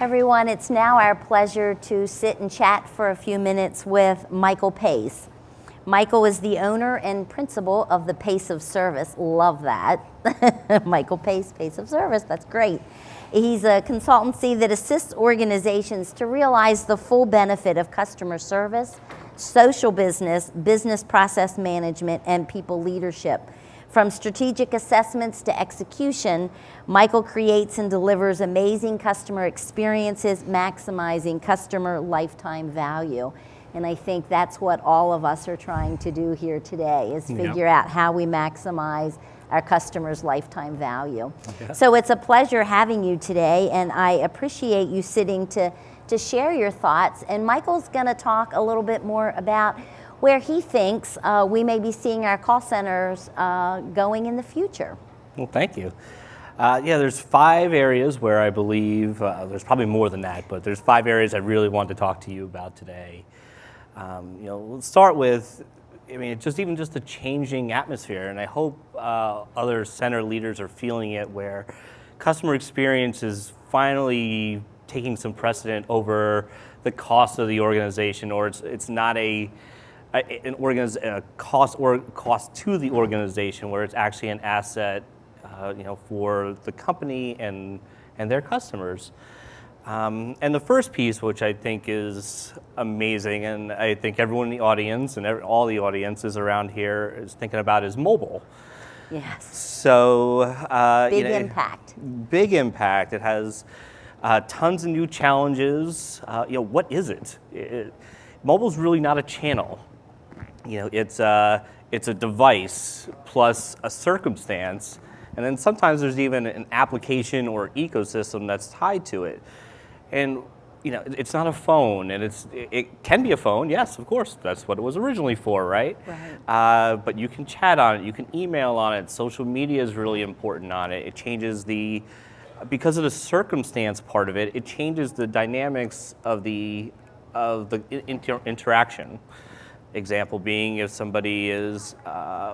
Everyone, it's now our pleasure to sit and chat for a few minutes with Michael Pace. Michael is the owner and principal of the Pace of Service. Love that. Michael Pace, Pace of Service, that's great. He's a consultancy that assists organizations to realize the full benefit of customer service, social business, business process management, and people leadership. From strategic assessments to execution, Michael creates and delivers amazing customer experiences, maximizing customer lifetime value. And I think that's what all of us are trying to do here today, is figure out how we maximize our customers' lifetime value. Okay. So it's a pleasure having you today, and I appreciate you sitting to share your thoughts. And Michael's gonna talk a little bit more about where he thinks we may be seeing our call centers going in the future. Well, thank you. There's 5 areas where I believe, there's probably more than that, but there's 5 areas I really want to talk to you about today. Let's start with, just the changing atmosphere, and I hope other center leaders are feeling it, where customer experience is finally taking some precedent over the cost of the organization, or it's not a cost to the organization, where it's actually an asset, for the company and their customers. And the first piece, which I think is amazing, and I think everyone in the audience and all the audiences around here is thinking about, is mobile. Yes. So big impact. Big impact. It has tons of new challenges. What is it? Mobile's really not a channel. It's a device plus a circumstance, and then sometimes there's even an application or ecosystem that's tied to it. And it's not a phone, and it can be a phone, yes, of course, that's what it was originally for, right? Right. But you can chat on it, you can email on it, social media is really important on it. It changes because of the circumstance part of it, it changes the dynamics of the interaction. Example being, if somebody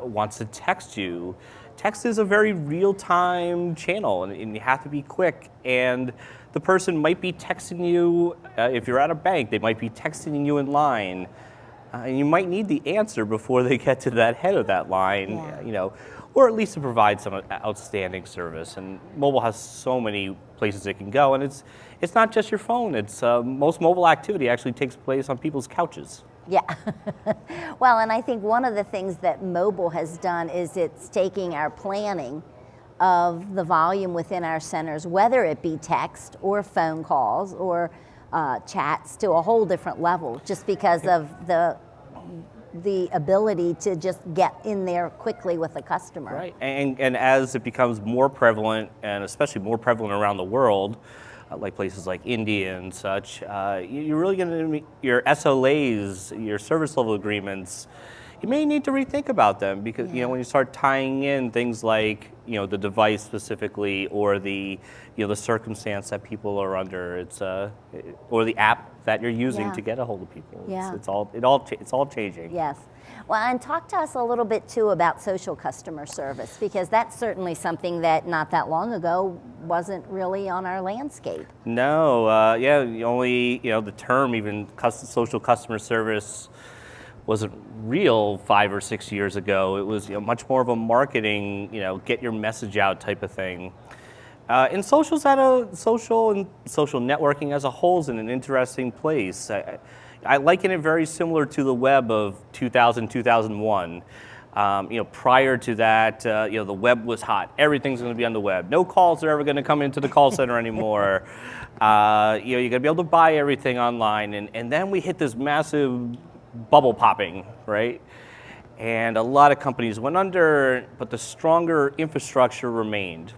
wants to text you, text is a very real-time channel, and you have to be quick. And the person might be texting you, if you're at a bank, they might be texting you in line, and you might need the answer before they get to that head of that line, or at least to provide some outstanding service. And mobile has so many places it can go, and it's not just your phone. It's most mobile activity actually takes place on people's couches. Yeah. Well, and I think one of the things that mobile has done is it's taking our planning of the volume within our centers, whether it be text or phone calls or chats, to a whole different level, just because of the ability to just get in there quickly with the customer. Right, and as it becomes more prevalent, and especially more prevalent around the world, like places like India and such, you're really going to, your SLAs, your service level agreements, you may need to rethink about them, because when you start tying in things like the device specifically, or the the circumstance that people are under, or the app that you're using to get a hold of people. Yeah. It's all changing. Yes. Well, and talk to us a little bit too about social customer service, because that's certainly something that not that long ago wasn't really on our landscape. No, the term even social customer service wasn't real 5 or 6 years ago. It was much more of a marketing, get your message out type of thing. And social networking as a whole is in an interesting place. I liken it very similar to the web of 2000, 2001. Prior to that, the web was hot. Everything's going to be on the web. No calls are ever going to come into the call center anymore. You're going to be able to buy everything online. And then we hit this massive bubble popping, right? And a lot of companies went under, but the stronger infrastructure remained.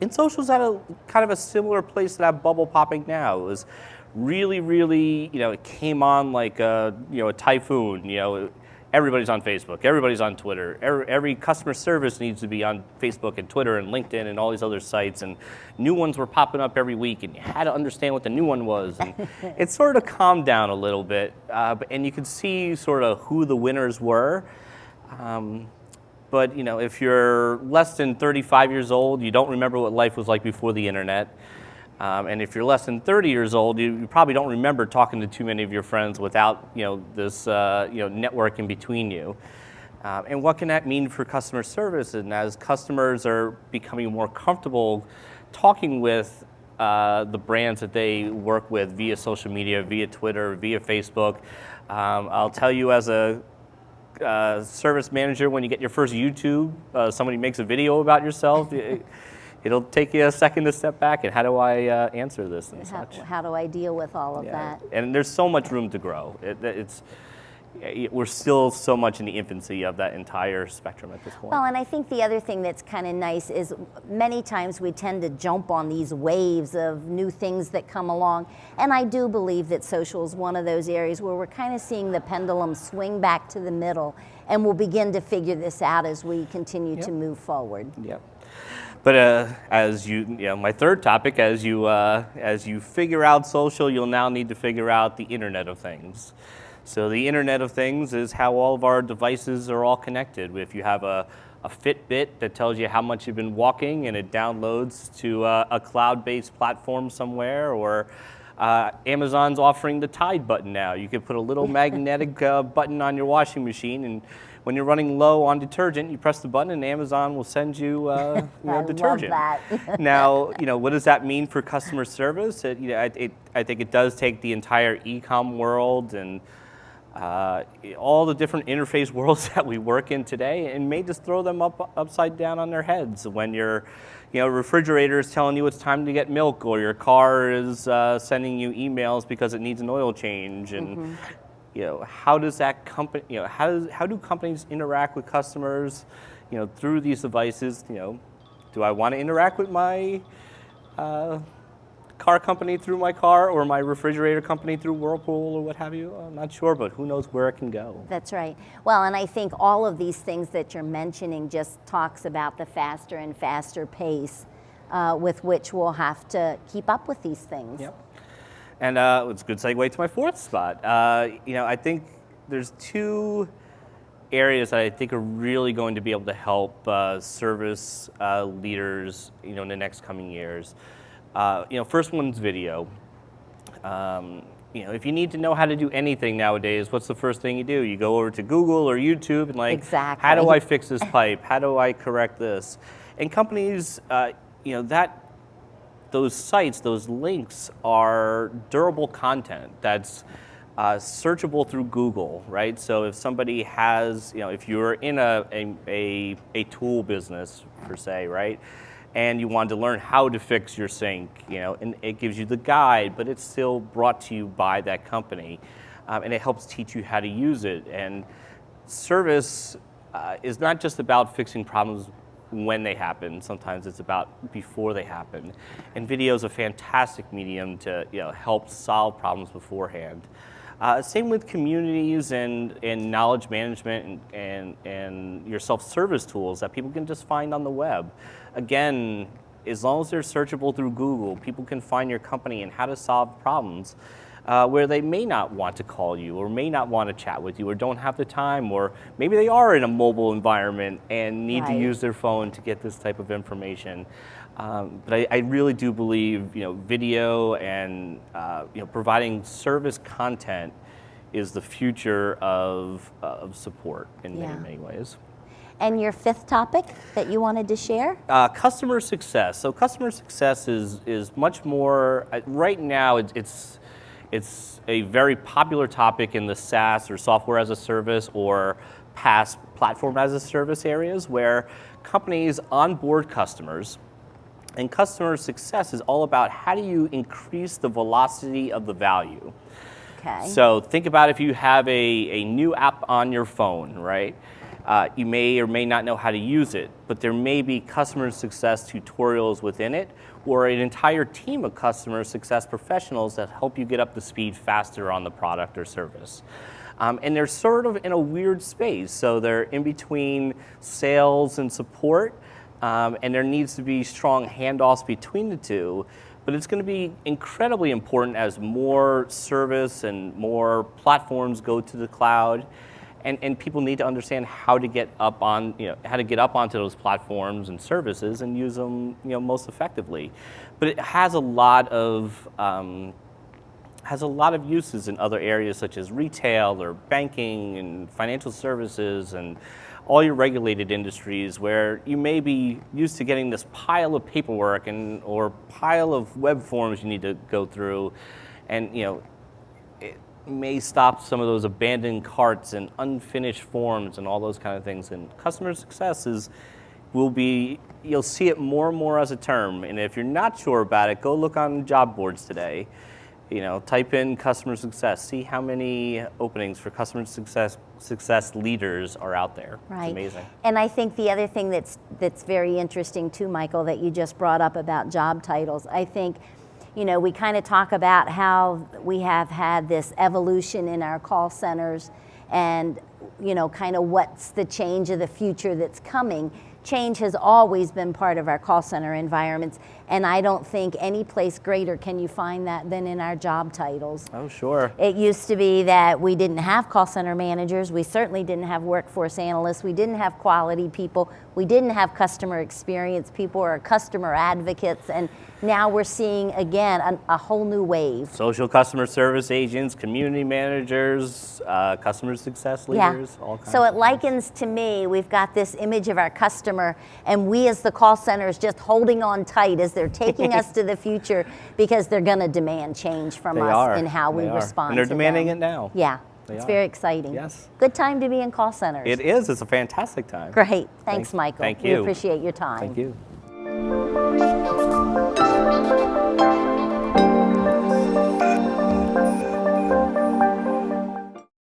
And social's at a kind of a similar place to that bubble popping now. It was really, it came on like a typhoon. Everybody's on Facebook, everybody's on Twitter. Every customer service needs to be on Facebook and Twitter and LinkedIn and all these other sites, and new ones were popping up every week, and you had to understand what the new one was. And it sort of calmed down a little bit, and you could see sort of who the winners were. But if you're less than 35 years old, you don't remember what life was like before the internet. And if you're less than 30 years old, you probably don't remember talking to too many of your friends without this network in between you. And what can that mean for customer service? And as customers are becoming more comfortable talking with the brands that they work with via social media, via Twitter, via Facebook, I'll tell you as a service manager, when you get your first YouTube, somebody makes a video about yourself, it'll take you a second to step back and how do I answer this and such. How do I deal with all of that? And there's so much room to grow. We're still so much in the infancy of that entire spectrum at this point. Well, and I think the other thing that's kind of nice is many times we tend to jump on these waves of new things that come along. And I do believe that social is one of those areas where we're kind of seeing the pendulum swing back to the middle, and we'll begin to figure this out as we continue to move forward. Yep. But as my third topic, as you figure out social, you'll now need to figure out the Internet of Things. So the Internet of Things is how all of our devices are all connected. If you have a Fitbit that tells you how much you've been walking and it downloads to a cloud-based platform somewhere, or Amazon's offering the Tide button now. You can put a little magnetic button on your washing machine, and when you're running low on detergent, you press the button and Amazon will send you detergent. I love that. Now, what does that mean for customer service? I think it does take the entire e-com world and all the different interface worlds that we work in today, and may just throw them upside down on their heads when your refrigerator is telling you it's time to get milk, or your car is sending you emails because it needs an oil change. And how does that company, how do companies interact with customers, through these devices? Do I want to interact with my car company through my car, or my refrigerator company through Whirlpool, or what have you? I'm not sure, but who knows where it can go. That's right. Well, and I think all of these things that you're mentioning just talks about the faster and faster pace with which we'll have to keep up with these things. Yep. And it's a good segue to my fourth spot. I think there's two areas that I think are really going to be able to help service leaders, in the next coming years. First one's video. If you need to know how to do anything nowadays, what's the first thing you do? You go over to Google or YouTube and Exactly. How do I fix this pipe? How do I correct this? And companies, those sites, those links are durable content that's searchable through Google, right? So if somebody has, if you're in a tool business per se, right? And you wanted to learn how to fix your sink, and it gives you the guide, but it's still brought to you by that company, and it helps teach you how to use it. And service is not just about fixing problems when they happen. Sometimes it's about before they happen. And video is a fantastic medium to help solve problems beforehand. Same with communities and knowledge management and your self-service tools that people can just find on the web. Again, as long as they're searchable through Google, people can find your company and how to solve problems where they may not want to call you, or may not want to chat with you, or don't have the time, or maybe they are in a mobile environment and need to use their phone to get this type of information. But I really do believe video and providing service content is the future of support in many ways. And your fifth topic that you wanted to share? Customer success. So customer success is much more, right now it's a very popular topic in the SaaS or software as a service or PaaS, platform as a service areas, where companies onboard customers. And customer success is all about how do you increase the velocity of the value. Okay. So think about if you have a new app on your phone, right? You may or may not know how to use it, but there may be customer success tutorials within it, or an entire team of customer success professionals that help you get up to speed faster on the product or service. And they're sort of in a weird space. So they're in between sales and support, and there needs to be strong handoffs between the two. But it's going to be incredibly important as more service and more platforms go to the cloud. and people need to understand how to get up on, how to get up onto those platforms and services and use them, most effectively. But it has a lot of uses in other areas such as retail or banking and financial services and all your regulated industries where you may be used to getting this pile of paperwork or pile of web forms you need to go through, and it may stop some of those abandoned carts and unfinished forms and all those kind of things. And customer success you'll see it more and more as a term. And if you're not sure about it, go look on job boards today. Type in customer success, see how many openings for customer success leaders are out there. Right. It's amazing. And I think the other thing that's very interesting too, Michael, that you just brought up about job titles, I think, we kind of talk about how we have had this evolution in our call centers and, kind of what's the change of the future that's coming. Change has always been part of our call center environments, and I don't think any place greater can you find that than in our job titles. Oh, sure. It used to be that we didn't have call center managers, we certainly didn't have workforce analysts, we didn't have quality people, we didn't have customer experience people or customer advocates, and now we're seeing, again, a whole new wave. Social customer service agents, community managers, customer success leaders, all kinds So of it likens to me, we've got this image of our customer, and we as the call centers just holding on tight as they're taking us to the future because they're going to demand change from us in how we respond and they're to demanding them. it now. Yeah, it's very exciting. Yes. Good time to be in call centers. It is. It's a fantastic time. Great. Thanks, Michael. Thank you. We appreciate your time. Thank you.